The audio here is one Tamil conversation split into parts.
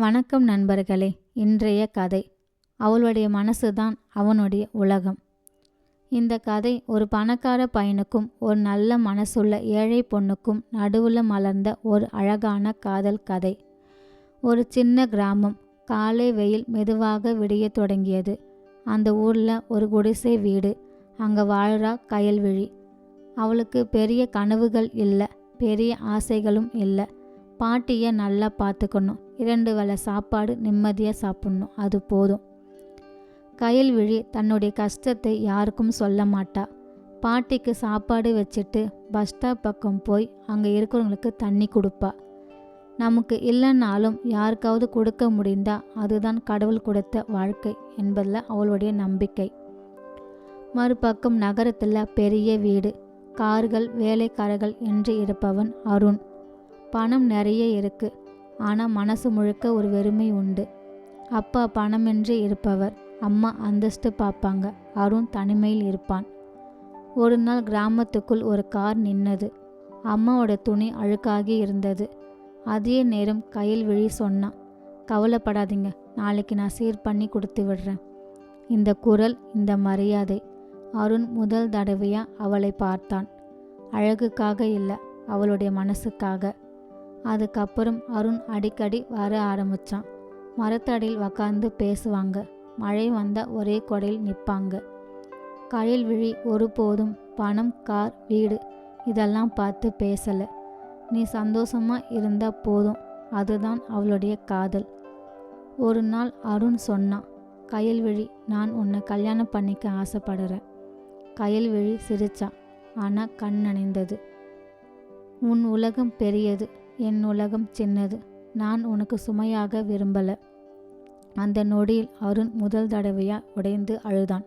வணக்கம் நண்பர்களே. இன்றைய கதை அவளுடைய மனசுதான் அவனுடைய உலகம். இந்த கதை ஒரு பணக்கார பையனுக்கும் ஒரு நல்ல மனசுள்ள ஏழை பொண்ணுக்கும் நடுவில் மலர்ந்த ஒரு அழகான காதல் கதை. ஒரு சின்ன கிராமம். காலை வெயில் மெதுவாக விடிய தொடங்கியது. அந்த ஊரில் ஒரு குடிசை வீடு. அங்கே வாழ்றா கயல்விழி. அவளுக்கு பெரிய கனவுகள் இல்லை, பெரிய ஆசைகளும் இல்லை. பாட்டியை நல்லா பார்த்துக்கணும், 2 வேளை சாப்பாடு நிம்மதியாக சாப்பிட்ணும், அது போதும். கயல்விழி தன்னுடைய கஷ்டத்தை யாருக்கும் சொல்ல மாட்டா. பாட்டிக்கு சாப்பாடு வச்சுட்டு பஸ் ஸ்டாப் பக்கம் போய் அங்கே இருக்கிறவங்களுக்கு தண்ணி கொடுப்பா. நமக்கு இல்லைன்னாலும் யாருக்காவது கொடுக்க முடிந்தா அதுதான் கடவுள் கொடுத்த வாழ்க்கை என்பதில் அவளுடைய நம்பிக்கை. மறுபக்கம் நகரத்தில் பெரிய வீடு, கார்கள், வேலைக்காரர்கள் என்று இருப்பவன் அருண். பணம் நிறைய இருக்கு, ஆனால் மனசு முழுக்க ஒரு வெறுமை உண்டு. அப்பா பணமின்றி இருப்பவர், அம்மா அந்தஸ்து பார்ப்பாங்க. அருண் தனிமையில் இருப்பான். ஒரு நாள் கிராமத்துக்குள் ஒரு கார் நின்னது. அம்மாவோட துணி அழுக்காகி இருந்தது. அதே நேரம் கயல்விழி சொன்னான், கவலைப்படாதீங்க, நாளைக்கு நான் சீர் பண்ணி கொடுத்து விடுறேன். இந்த குரல், இந்த மரியாதை. அருண் முதல் தடவையா அவளை பார்த்தான். அழகுக்காக இல்லை, அவளுடைய மனசுக்காக. அதுக்கப்புறம் அருண் அடிக்கடி வர ஆரம்பித்தான். மரத்தடியில் உக்காந்து பேசுவாங்க. மழை வந்தால் ஒரே கொடையில் நிற்பாங்க. கயல்விழி ஒருபோதும் பணம், கார், வீடு இதெல்லாம் பார்த்து பேசலை. நீ சந்தோஷமாக இருந்தால் போதும், அதுதான் அவளுடைய காதல். ஒரு நாள் அருண் சொன்னான், கயல்விழி, நான் உன்னை கல்யாணம் பண்ணிக்க ஆசைப்படுறேன். கயல்விழி சிரிச்சான், ஆனால் கண் நனைந்தது. உன் உலகம் பெரியது, என் உலகம் சின்னது. நான் உனக்கு சுமையாக விரும்பலை. அந்த நொடியில் அருண் முதல் தடவையாக உடைந்து அழுதான்.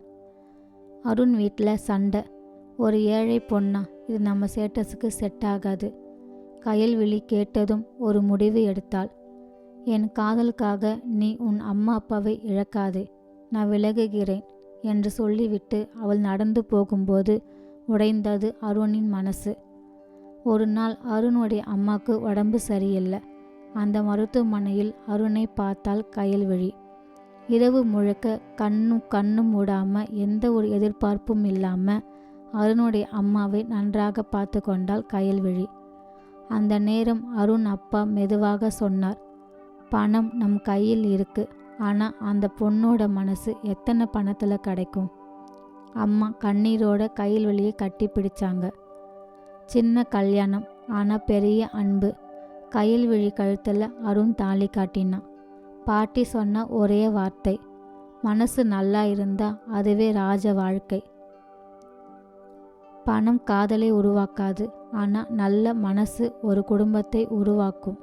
அருண் வீட்டில் சண்டை. ஒரு ஏழை பொண்ணா, இது நம்ம ஸ்டேட்டஸுக்கு செட் ஆகாது. கயல்விழி கேட்டதும் ஒரு முடிவு எடுத்தாள். என் காதலுக்காக நீ உன் அம்மா அப்பாவை இழக்காதே, நான் விலகுகிறேன் என்று சொல்லிவிட்டு அவள் நடந்து போகும்போது உடைந்தது அருணின் மனசு. ஒரு நாள் அருணுடைய அம்மாவுக்கு உடம்பு சரியில்லை. அந்த மருத்துவமனையில் அருணை பார்த்தால் கயல்விழி. இரவு முழுக்க கண்ணும் மூடாமல், எந்த ஒரு எதிர்பார்ப்பும் இல்லாமல் அருணுடைய அம்மாவை நன்றாக பார்த்து கொண்டாள் கயல்விழி. அந்த நேரம் அருண் அப்பா மெதுவாக சொன்னார், பணம் நம் கையில் இருக்கு, ஆனால் அந்த பொண்ணோட மனசு எத்தனை பணத்தில் கிடைக்கும்? அம்மா கண்ணீரோட கயல்விழியை கட்டி பிடிச்சாங்க. சின்ன கல்யாணம், ஆனால் பெரிய அன்பு. கயல்விழி கழுத்தில் அருண் தாலி காட்டினான். பாட்டி சொன்ன ஒரே வார்த்தை, மனசு நல்லா இருந்தா அதுவே ராஜ வாழ்க்கை. பணம் காதலை உருவாக்காது, ஆனால் நல்ல மனசு ஒரு குடும்பத்தை உருவாக்கும்.